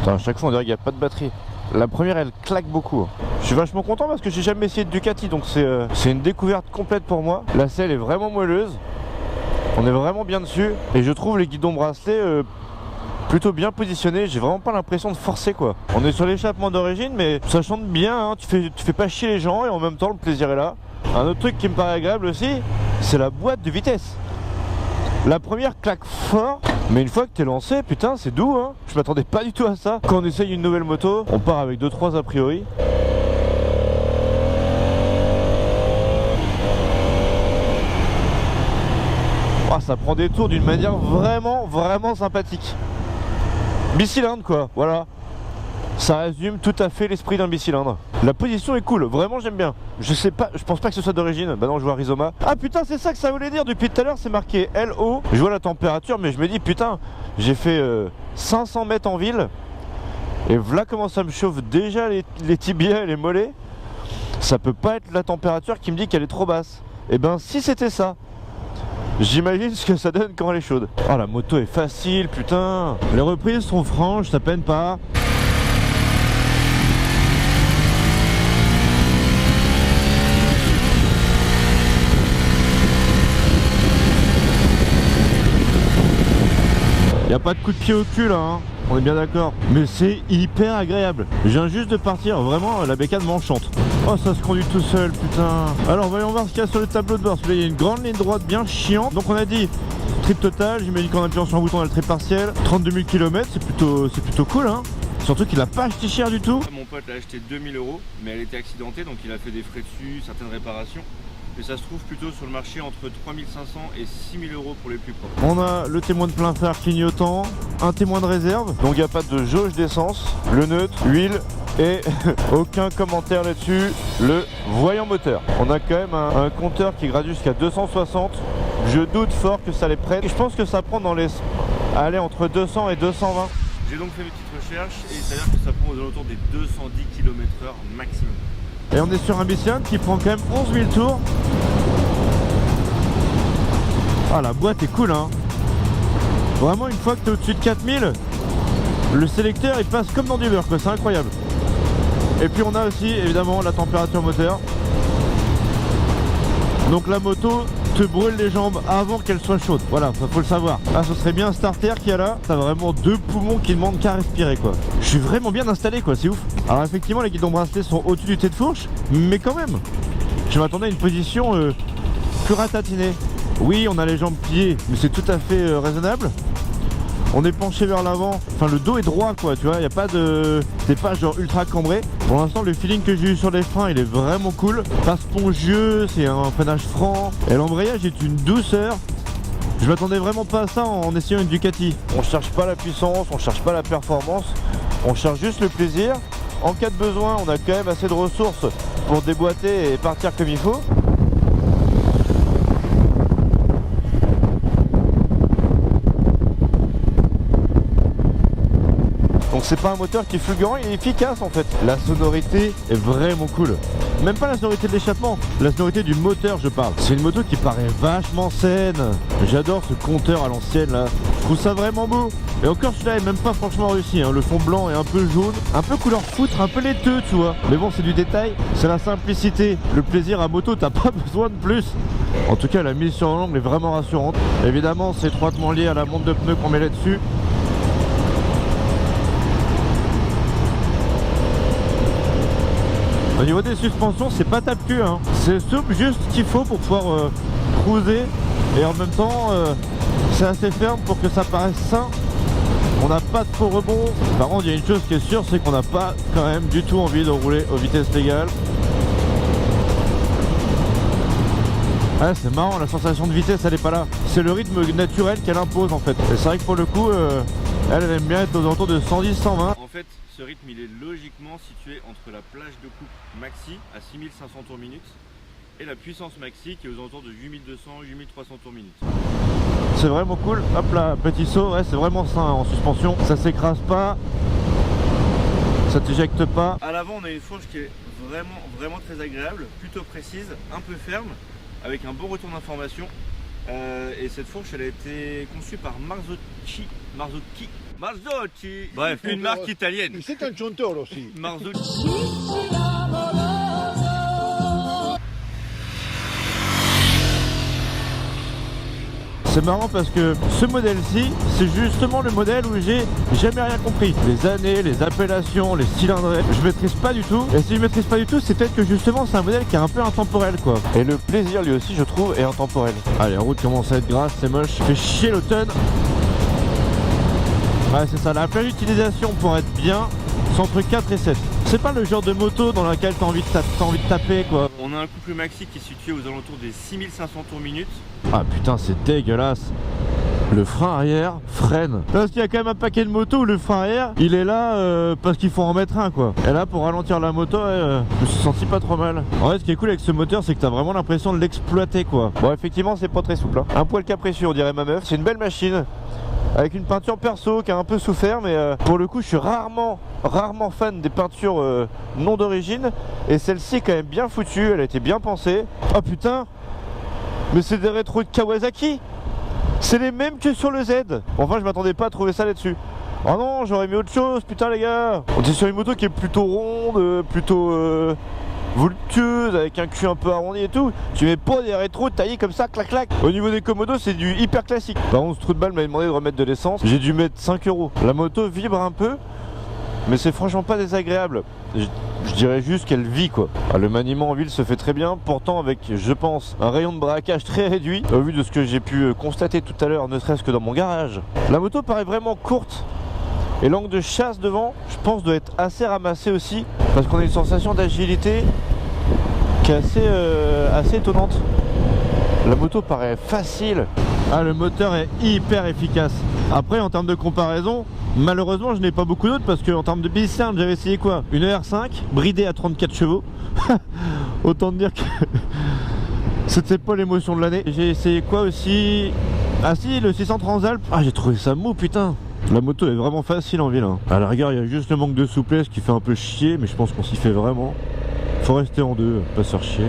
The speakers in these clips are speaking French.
Putain, à chaque fois on dirait qu'il n'y a pas de batterie. La première elle claque beaucoup. Je suis vachement content parce que j'ai jamais essayé de Ducati, donc c'est une découverte complète pour moi. La selle est vraiment moelleuse. On est vraiment bien dessus. Et je trouve les guidons bracelets plutôt bien positionnés. J'ai vraiment pas l'impression de forcer quoi. On est sur l'échappement d'origine mais ça chante bien, hein. Tu fais pas chier les gens et en même temps le plaisir est là. Un autre truc qui me paraît agréable aussi, c'est la boîte de vitesse. La première claque fort, mais une fois que t'es lancé, putain c'est doux hein. Je m'attendais pas du tout à ça. Quand on essaye une nouvelle moto, on part avec 2-3 a priori. Oh, ça prend des tours d'une manière vraiment sympathique. Bicylindre quoi, voilà. Ça résume tout à fait l'esprit d'un bicylindre. La position est cool, vraiment j'aime bien. Je sais pas, je pense pas que ce soit d'origine. Bah non, je vois Rizoma. Ah putain, c'est ça que ça voulait dire depuis tout à l'heure, c'est marqué LO. Je vois la température, mais je me dis putain, j'ai fait 500 mètres en ville. Et voilà comment ça me chauffe déjà les tibias et les mollets. Ça peut pas être la température qui me dit qu'elle est trop basse. Et ben si c'était ça, j'imagine ce que ça donne quand elle est chaude. Oh la moto est facile, putain. Les reprises sont franches, ça peine pas. Y a pas de coup de pied au cul là, hein. On est bien d'accord. Mais c'est hyper agréable. Je viens juste de partir, vraiment la bécane m'enchante. Oh ça se conduit tout seul, putain. Alors voyons voir ce qu'il y a sur le tableau de bord. Celui-là il y a une grande ligne droite bien chiante. Donc on a dit trip total, j'imagine qu'en appuyant sur un bouton on a le trip partiel. 32 000 km, c'est plutôt cool hein. Surtout qu'il a pas acheté cher du tout. Mon pote l'a acheté 2000 €, mais elle était accidentée donc il a fait des frais dessus, certaines réparations. Mais ça se trouve plutôt sur le marché entre 3500 et 6000 € pour les plus propres. On a le témoin de plein phare clignotant, un témoin de réserve, donc il n'y a pas de jauge d'essence, le neutre, huile et aucun commentaire là-dessus, le voyant moteur. On a quand même un compteur qui gradue jusqu'à 260, je doute fort que ça les prenne. Je pense que ça prend dans les... Allez, entre 200 et 220. J'ai donc fait mes petites recherches et il s'avère que ça prend aux alentours des 210 km/h maximum. Et on est sur un bicylindre qui prend quand même 11 000 tours. Ah la boîte est cool hein. Vraiment une fois que tu es au-dessus de 4000, le sélecteur il passe comme dans du beurre quoi, c'est incroyable. Et puis on a aussi évidemment la température moteur. Donc la moto te brûle les jambes avant qu'elle soit chaude. Voilà, faut le savoir. Ah, ce serait bien un starter qui a là. T'as vraiment deux poumons qui demandent qu'à respirer quoi. Je suis vraiment bien installé quoi, c'est ouf. Alors effectivement les guidons bracelets sont au-dessus du tête de fourche, mais quand même, je m'attendais à une position plus ratatinée. Oui, on a les jambes pliées, mais c'est tout à fait raisonnable. On est penché vers l'avant, enfin le dos est droit quoi, tu vois, il n'y a pas de... C'est pas genre ultra cambré. Pour l'instant le feeling que j'ai eu sur les freins il est vraiment cool. Pas spongieux, c'est un freinage franc. Et l'embrayage est une douceur. Je m'attendais vraiment pas à ça en essayant une Ducati. On cherche pas la puissance, on cherche pas la performance, on cherche juste le plaisir. En cas de besoin, on a quand même assez de ressources pour déboîter et partir comme il faut. Donc c'est pas un moteur qui est fulgurant, il est efficace en fait. La sonorité est vraiment cool. Même pas la sonorité de l'échappement, la sonorité du moteur je parle. C'est une moto qui paraît vachement saine. J'adore ce compteur à l'ancienne là. Je trouve ça vraiment beau. Et encore celui-là est même pas franchement réussi hein. Le fond blanc est un peu jaune, un peu couleur foutre, un peu laiteux tu vois. Mais bon c'est du détail, c'est la simplicité. Le plaisir à moto, t'as pas besoin de plus. En tout cas la mise sur l'angle est vraiment rassurante. Évidemment c'est étroitement lié à la montre de pneus qu'on met là-dessus. Au niveau des suspensions, c'est pas tape-cul hein. C'est souple juste ce qu'il faut pour pouvoir cruiser. Et en même temps, c'est assez ferme pour que ça paraisse sain. On n'a pas de faux rebond. Par contre, il y a une chose qui est sûre, c'est qu'on n'a pas quand même du tout envie de rouler aux vitesses légales. Ouais, c'est marrant, la sensation de vitesse, elle est pas là. C'est le rythme naturel qu'elle impose en fait. Et c'est vrai que pour le coup, elle aime bien être aux alentours de 110-120. En fait, ce rythme il est logiquement situé entre la plage de coupe maxi à 6500 tours minute et la puissance maxi qui est aux alentours de 8200-8300 tours minute. C'est vraiment cool. Hop là, petit saut, ouais, c'est vraiment sain en suspension. Ça s'écrase pas, ça t'éjecte pas. À l'avant, on a une fourche qui est vraiment très agréable, plutôt précise, un peu ferme, avec un bon retour d'information. Et cette fourche elle a été conçue par Marzocchi, Marzocchi. Bref, une marque italienne. C'est un chanteur aussi. Marzocchi. C'est marrant parce que ce modèle-ci, c'est justement le modèle où j'ai jamais rien compris. Les années, les appellations, les cylindrées, je maîtrise pas du tout. Et si je maîtrise pas du tout, c'est peut-être que justement c'est un modèle qui est un peu intemporel quoi. Et le plaisir lui aussi je trouve est intemporel. Allez, la route commence à être grasse, c'est moche, fait chier l'automne. Ouais c'est ça, la plage d'utilisation pour être bien, c'est entre 4 et 7. C'est pas le genre de moto dans laquelle t'as envie de taper quoi. On a un couple maxi qui est situé aux alentours des 6500 tours minute. Ah putain c'est dégueulasse. Le frein arrière freine. Parce qu'il y a quand même un paquet de motos où le frein arrière il est là parce qu'il faut en mettre un quoi. Et là pour ralentir la moto je me suis senti pas trop mal. En vrai ce qui est cool avec ce moteur c'est que t'as vraiment l'impression de l'exploiter quoi. Bon effectivement c'est pas très souple hein. Un poil capricieux on dirait ma meuf. C'est une belle machine avec une peinture perso qui a un peu souffert mais pour le coup je suis rarement fan des peintures non d'origine. Et celle-ci est quand même bien foutue, elle a été bien pensée. Oh putain, mais c'est des rétros de Kawasaki. C'est les mêmes que sur le Z. Enfin je m'attendais pas à trouver ça là-dessus. Oh non j'aurais mis autre chose putain les gars. On est sur une moto qui est plutôt ronde, plutôt voluptueuse, avec un cul un peu arrondi et tout. Tu mets pas des rétros taillés comme ça, clac clac. Au niveau des commodos c'est du hyper classique. Par contre ce trou de balle m'avait demandé de remettre de l'essence. J'ai dû mettre 5 €. La moto vibre un peu, mais c'est franchement pas désagréable. Je dirais juste qu'elle vit quoi. Ah, le maniement en ville se fait très bien, pourtant avec je pense un rayon de braquage très réduit au vu de ce que j'ai pu constater tout à l'heure, ne serait-ce que dans mon garage. La moto paraît vraiment courte et l'angle de chasse devant je pense doit être assez ramassé aussi parce qu'on a une sensation d'agilité qui est assez étonnante. La moto paraît facile. Ah le moteur est hyper efficace. Après en termes de comparaison, malheureusement je n'ai pas beaucoup d'autres parce que en termes de bicylindre j'avais essayé quoi? Une R5 bridée à 34 chevaux. Autant dire que c'était pas l'émotion de l'année. J'ai essayé quoi aussi? Ah si, le 600 Transalp. Ah j'ai trouvé ça mou putain. La moto est vraiment facile en ville hein. À la rigueur il y a juste le manque de souplesse qui fait un peu chier, mais je pense qu'on s'y fait vraiment. Faut rester en deux, pas se faire chier.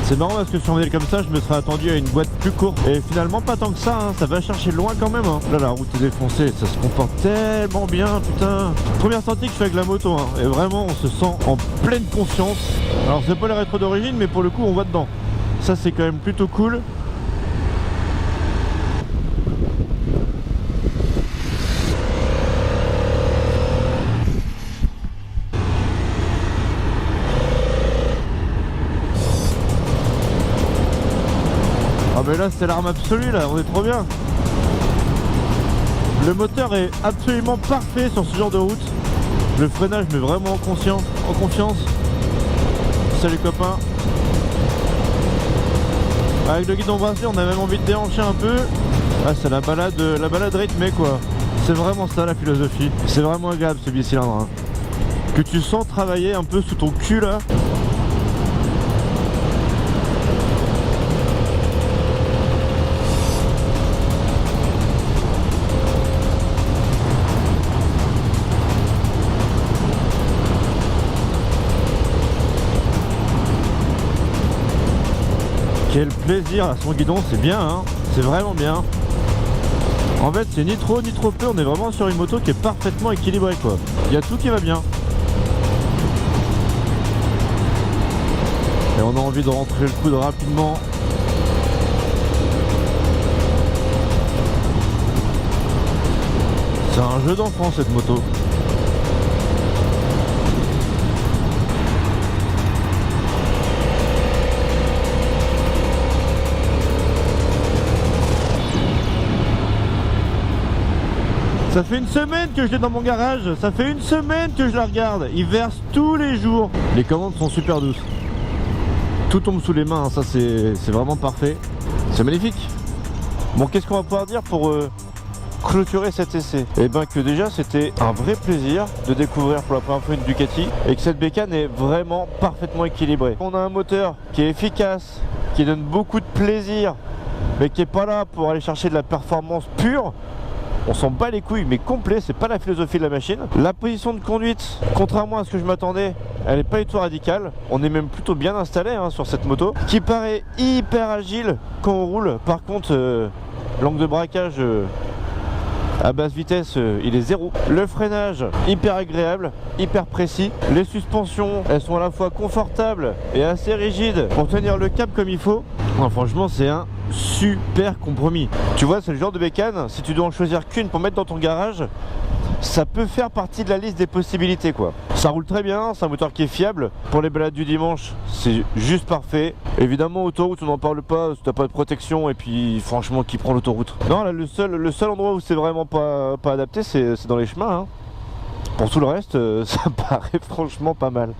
C'est marrant parce que sur un modèle comme ça je me serais attendu à une boîte plus courte. Et finalement pas tant que ça hein. Ça va chercher loin quand même hein. Là la route est défoncée, ça se comporte tellement bien putain. Première sortie que je fais avec la moto hein. Et vraiment on se sent en pleine confiance. Alors c'est pas les rétros d'origine mais pour le coup on voit dedans. Ça c'est quand même plutôt cool. Ah mais là c'est l'arme absolue là, on est trop bien. Le moteur est absolument parfait sur ce genre de route. Le freinage met vraiment en confiance. Salut copains. Avec le guidon brassé on a même envie de déhancher un peu. Ah c'est la balade rythmée quoi. C'est vraiment ça la philosophie. C'est vraiment agréable ce bicylindre hein. Que tu sens travailler un peu sous ton cul là. Quel plaisir à son guidon, c'est bien hein, c'est vraiment bien. En fait c'est ni trop ni trop peu, on est vraiment sur une moto qui est parfaitement équilibrée quoi. Il y a tout qui va bien. Et on a envie de rentrer le coude rapidement. C'est un jeu d'enfant cette moto. Ça fait une semaine que je l'ai dans mon garage, ça fait une semaine que je la regarde. Il verse tous les jours. Les commandes sont super douces. Tout tombe sous les mains, hein. Ça c'est vraiment parfait. C'est magnifique. Bon, qu'est-ce qu'on va pouvoir dire pour clôturer cet essai? Eh ben que déjà c'était un vrai plaisir de découvrir pour la première fois une Ducati et que cette bécane est vraiment parfaitement équilibrée. On a un moteur qui est efficace, qui donne beaucoup de plaisir, mais qui est pas là pour aller chercher de la performance pure. On s'en bat les couilles mais complet, c'est pas la philosophie de la machine. La position de conduite, contrairement à ce que je m'attendais, elle est pas du tout radicale. On est même plutôt bien installé hein, sur cette moto, qui paraît hyper agile quand on roule. Par contre, l'angle de braquage à basse vitesse, il est 0. Le freinage, hyper agréable, hyper précis. Les suspensions, elles sont à la fois confortables et assez rigides pour tenir le cap comme il faut. Non, franchement, c'est un super compromis. Tu vois, c'est le genre de bécane, si tu dois en choisir qu'une pour mettre dans ton garage, ça peut faire partie de la liste des possibilités quoi. Ça roule très bien, c'est un moteur qui est fiable. Pour les balades du dimanche, c'est juste parfait. Évidemment, autoroute, on n'en parle pas, si t'as pas de protection, et puis franchement, qui prend l'autoroute? Non, là, le seul endroit où c'est vraiment pas adapté, c'est dans les chemins. Hein. Pour tout le reste, ça paraît franchement pas mal.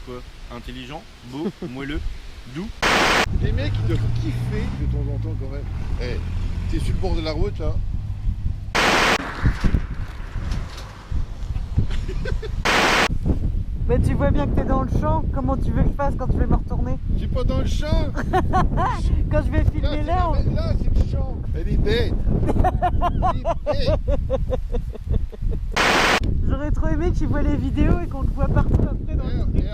Quoi, intelligent, beau, moelleux, doux. Les mecs ils doivent kiffer de temps en temps quand même. Eh, t'es sur le bord de la route là. Mais tu vois bien que t'es dans le champ, comment tu veux que je fasse quand tu veux me retourner? Je suis pas dans le champ. Quand je vais filmer là, Là c'est le champ. Elle est bête. Elle est bête. J'aurais trop aimé que tu vois les vidéos et qu'on te voit partout après dans le truc.